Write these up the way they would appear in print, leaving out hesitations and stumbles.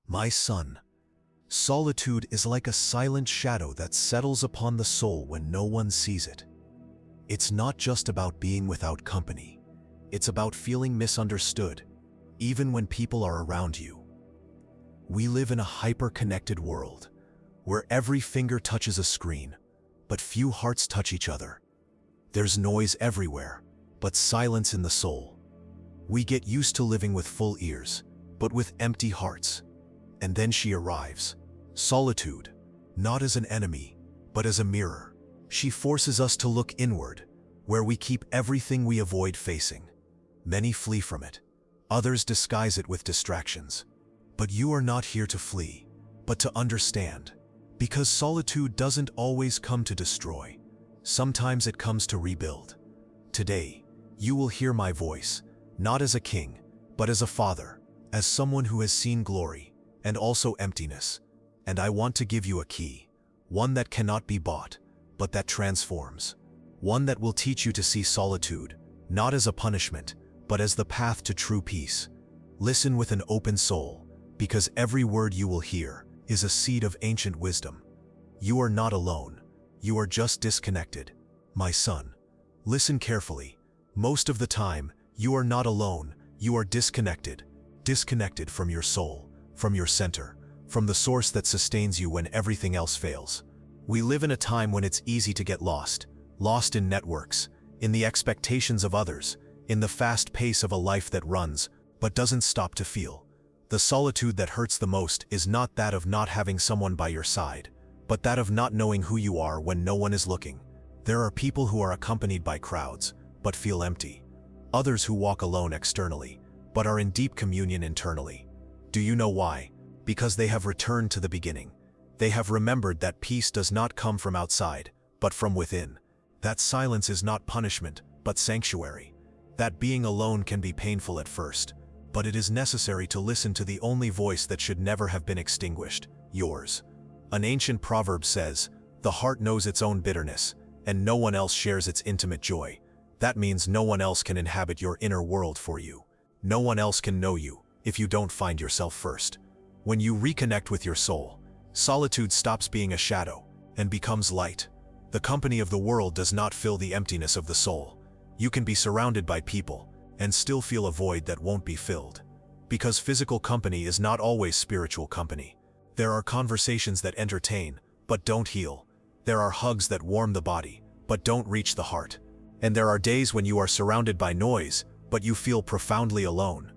My son, solitude is like a silent shadow that settles upon the soul when no one sees it. It's not just about being without company. It's about feeling misunderstood, even when people are around you. We live in a hyper-connected world, where every finger touches a screen, but few hearts touch each other. There's noise everywhere, but silence in the soul. We get used to living with full ears, but with empty hearts. And then she arrives. Solitude, not as an enemy, but as a mirror. She forces us to look inward, where we keep everything we avoid facing. Many flee from it. Others disguise it with distractions. But you are not here to flee, but to understand. Because solitude doesn't always come to destroy. Sometimes it comes to rebuild. Today, you will hear my voice, not as a king, but as a father, as someone who has seen glory, and also emptiness. And I want to give you a key, one that cannot be bought, but that transforms. One that will teach you to see solitude, not as a punishment, but as the path to true peace. Listen with an open soul, because every word you will hear is a seed of ancient wisdom. You are not alone. You are just disconnected. My son, listen carefully. Most of the time, you are not alone. You are disconnected. Disconnected from your soul, from your center, from the source that sustains you when everything else fails. We live in a time when it's easy to get lost in networks, in the expectations of others, in the fast pace of a life that runs, but doesn't stop to feel. The solitude that hurts the most is not that of not having someone by your side, but that of not knowing who you are when no one is looking. There are people who are accompanied by crowds, but feel empty. Others who walk alone externally, but are in deep communion internally. Do you know why? Because they have returned to the beginning. They have remembered that peace does not come from outside, but from within. That silence is not punishment, but sanctuary. That being alone can be painful at first, but it is necessary to listen to the only voice that should never have been extinguished, yours. An ancient proverb says, "The heart knows its own bitterness, and no one else shares its intimate joy." That means no one else can inhabit your inner world for you. No one else can know you if you don't find yourself first. When you reconnect with your soul, solitude stops being a shadow and becomes light. The company of the world does not fill the emptiness of the soul. You can be surrounded by people and still feel a void that won't be filled. Because physical company is not always spiritual company. There are conversations that entertain, but don't heal. There are hugs that warm the body, but don't reach the heart. And there are days when you are surrounded by noise, but you feel profoundly alone.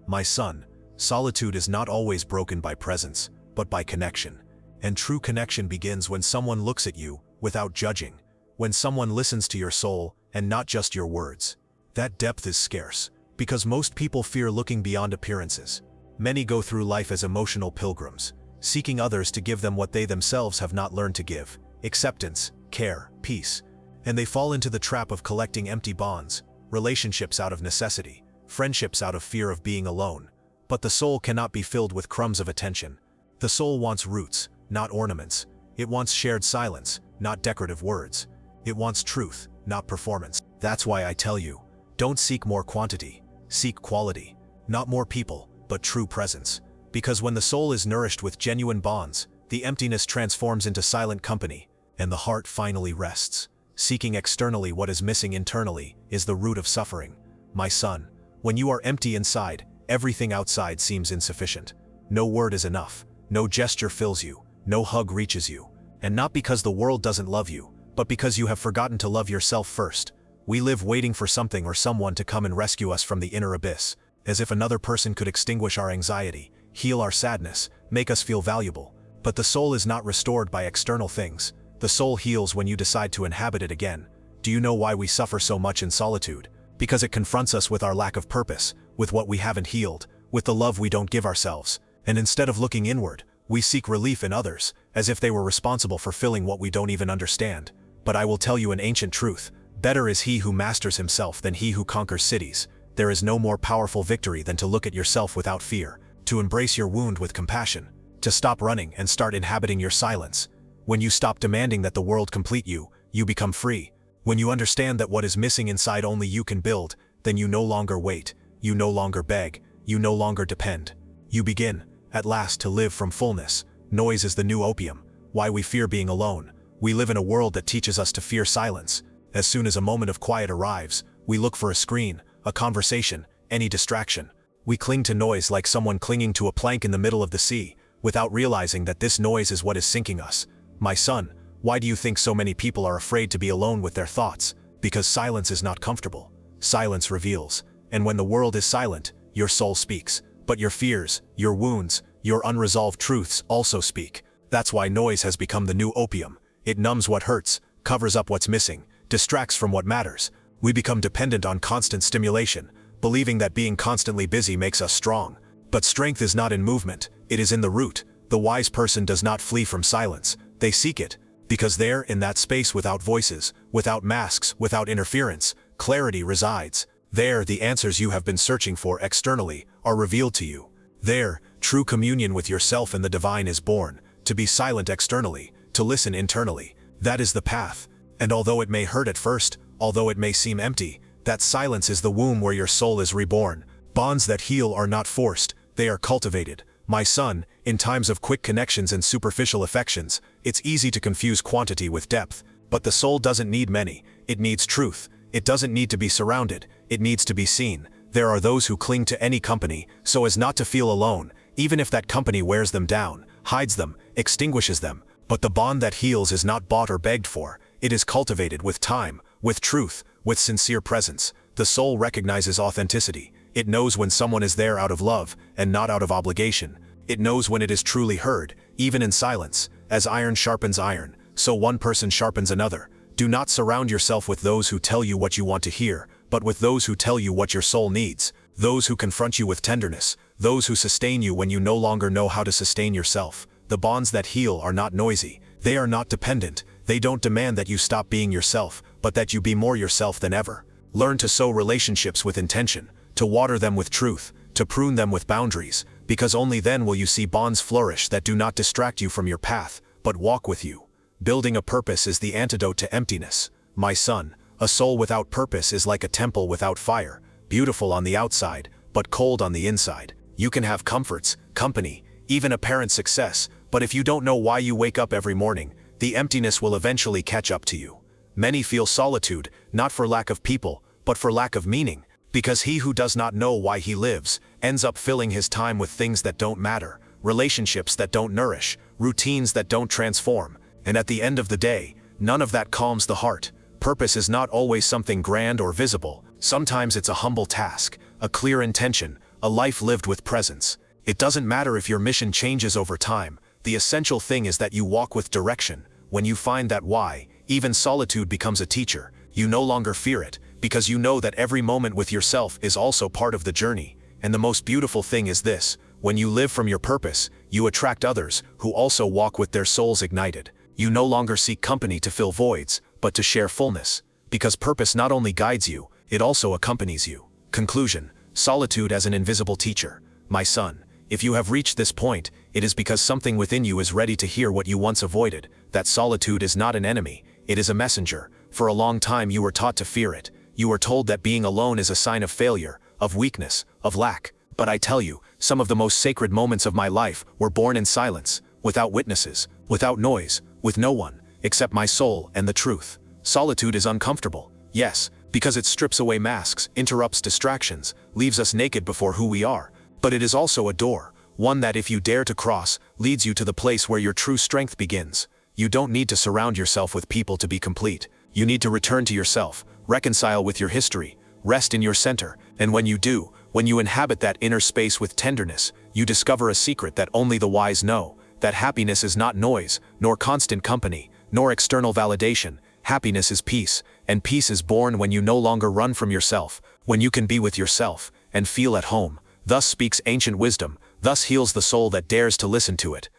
My son, solitude is not always broken by presence, but by connection. And true connection begins when someone looks at you without judging, when someone listens to your soul and not just your words. That depth is scarce, because most people fear looking beyond appearances. Many go through life as emotional pilgrims, seeking others to give them what they themselves have not learned to give: acceptance, care, peace. And they fall into the trap of collecting empty bonds, relationships out of necessity, friendships out of fear of being alone. But the soul cannot be filled with crumbs of attention. The soul wants roots, not ornaments. It wants shared silence, not decorative words. It wants truth, not performance. That's why I tell you, don't seek more quantity, seek quality. Not more people, but true presence. Because when the soul is nourished with genuine bonds, the emptiness transforms into silent company, and the heart finally rests. Seeking externally what is missing internally is the root of suffering. My son, when you are empty inside, everything outside seems insufficient. No word is enough. No gesture fills you. No hug reaches you. And not because the world doesn't love you, but because you have forgotten to love yourself first. We live waiting for something or someone to come and rescue us from the inner abyss, as if another person could extinguish our anxiety, heal our sadness, make us feel valuable. But the soul is not restored by external things. The soul heals when you decide to inhabit it again. Do you know why we suffer so much in solitude? Because it confronts us with our lack of purpose, with what we haven't healed, with the love we don't give ourselves. And instead of looking inward, we seek relief in others, as if they were responsible for filling what we don't even understand. But I will tell you an ancient truth: better is he who masters himself than he who conquers cities. There is no more powerful victory than to look at yourself without fear, to embrace your wound with compassion, to stop running and start inhabiting your silence. When you stop demanding that the world complete you, you become free. When you understand that what is missing inside only you can build, then you no longer wait, you no longer beg, you no longer depend. You begin, At last, to live from fullness. Noise is the new opium. Why we fear being alone. We live in a world that teaches us to fear silence. As soon as a moment of quiet arrives, we look for a screen, a conversation, any distraction. We cling to noise like someone clinging to a plank in the middle of the sea, without realizing that this noise is what is sinking us. My son, why do you think so many people are afraid to be alone with their thoughts? Because silence is not comfortable. Silence reveals. And when the world is silent, your soul speaks. But your fears, your wounds, your unresolved truths also speak. That's why noise has become the new opium. It numbs what hurts, covers up what's missing, distracts from what matters. We become dependent on constant stimulation, believing that being constantly busy makes us strong. But strength is not in movement, it is in the root. The wise person does not flee from silence, they seek it. Because there, in that space without voices, without masks, without interference, clarity resides. There, the answers you have been searching for externally are revealed to you. There, true communion with yourself and the divine is born. To be silent externally, to listen internally. That is the path. And although it may hurt at first, although it may seem empty, that silence is the womb where your soul is reborn. Bonds that heal are not forced, they are cultivated. My son, in times of quick connections and superficial affections, it's easy to confuse quantity with depth. But the soul doesn't need many, it needs truth. It doesn't need to be surrounded, it needs to be seen. There are those who cling to any company, so as not to feel alone, even if that company wears them down, hides them, extinguishes them. But the bond that heals is not bought or begged for, it is cultivated with time, with truth, with sincere presence. The soul recognizes authenticity. It knows when someone is there out of love, and not out of obligation. It knows when it is truly heard, even in silence. As iron sharpens iron, so one person sharpens another. Do not surround yourself with those who tell you what you want to hear, but with those who tell you what your soul needs. Those who confront you with tenderness. Those who sustain you when you no longer know how to sustain yourself. The bonds that heal are not noisy. They are not dependent. They don't demand that you stop being yourself, but that you be more yourself than ever. Learn to sow relationships with intention, to water them with truth, to prune them with boundaries, because only then will you see bonds flourish that do not distract you from your path, but walk with you. Building a purpose is the antidote to emptiness. My son, a soul without purpose is like a temple without fire, beautiful on the outside, but cold on the inside. You can have comforts, company, even apparent success, but if you don't know why you wake up every morning, the emptiness will eventually catch up to you. Many feel solitude, not for lack of people, but for lack of meaning, because he who does not know why he lives, ends up filling his time with things that don't matter, relationships that don't nourish, routines that don't transform, and at the end of the day, none of that calms the heart. Purpose is not always something grand or visible. Sometimes it's a humble task, a clear intention, a life lived with presence. It doesn't matter if your mission changes over time. The essential thing is that you walk with direction. When you find that why, even solitude becomes a teacher. You no longer fear it, because you know that every moment with yourself is also part of the journey. And the most beautiful thing is this: when you live from your purpose, you attract others who also walk with their souls ignited. You no longer seek company to fill voids, but to share fullness. Because purpose not only guides you, it also accompanies you. Conclusion: solitude as an invisible teacher. My son, if you have reached this point, it is because something within you is ready to hear what you once avoided. That solitude is not an enemy, it is a messenger. For a long time you were taught to fear it. You were told that being alone is a sign of failure, of weakness, of lack. But I tell you, some of the most sacred moments of my life were born in silence, without witnesses, without noise, with no one, except my soul and the truth. Solitude is uncomfortable, yes, because it strips away masks, interrupts distractions, leaves us naked before who we are. But it is also a door, one that if you dare to cross, leads you to the place where your true strength begins. You don't need to surround yourself with people to be complete. You need to return to yourself, reconcile with your history, rest in your center, and when you do, when you inhabit that inner space with tenderness, you discover a secret that only the wise know, that happiness is not noise, nor constant company, nor external validation. Happiness is peace, and peace is born when you no longer run from yourself, when you can be with yourself, and feel at home. Thus speaks ancient wisdom, thus heals the soul that dares to listen to it.